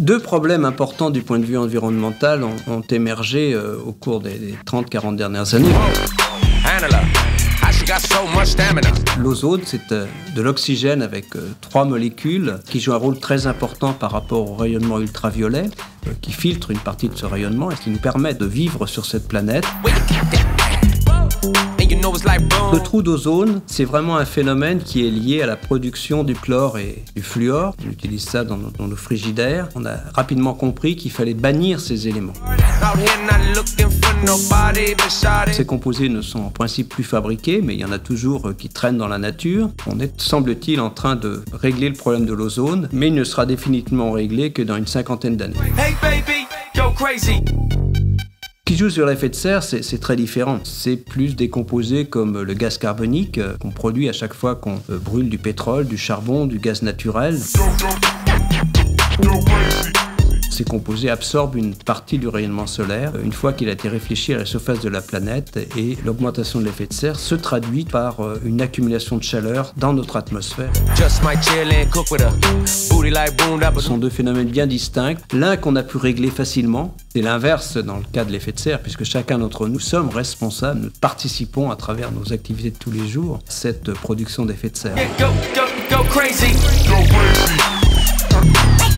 Deux problèmes importants du point de vue environnemental ont émergé au cours des 30-40 dernières années. L'ozone, c'est de l'oxygène avec 3 molécules qui jouent un rôle très important par rapport au rayonnement ultraviolet, qui filtre une partie de ce rayonnement et qui nous permet de vivre sur cette planète. Le trou d'ozone, c'est vraiment un phénomène qui est lié à la production du chlore et du fluor. On utilise ça dans nos frigidaires. On a rapidement compris qu'il fallait bannir ces éléments. Ces composés ne sont en principe plus fabriqués, mais il y en a toujours qui traînent dans la nature. On est, semble-t-il, en train de régler le problème de l'ozone, mais il ne sera définitivement réglé que dans une 50aine d'années. Hey baby, go crazy. Ce qui joue sur l'effet de serre, c'est très différent. C'est plus des composés comme le gaz carbonique qu'on produit à chaque fois qu'on brûle du pétrole, du charbon, du gaz naturel. Ces composés absorbent une partie du rayonnement solaire une fois qu'il a été réfléchi à la surface de la planète, et l'augmentation de l'effet de serre se traduit par une accumulation de chaleur dans notre atmosphère. Ce sont deux phénomènes bien distincts. L'un qu'on a pu régler facilement, c'est l'inverse dans le cas de l'effet de serre, puisque chacun d'entre nous sommes responsables, nous participons à travers nos activités de tous les jours à cette production d'effet de serre.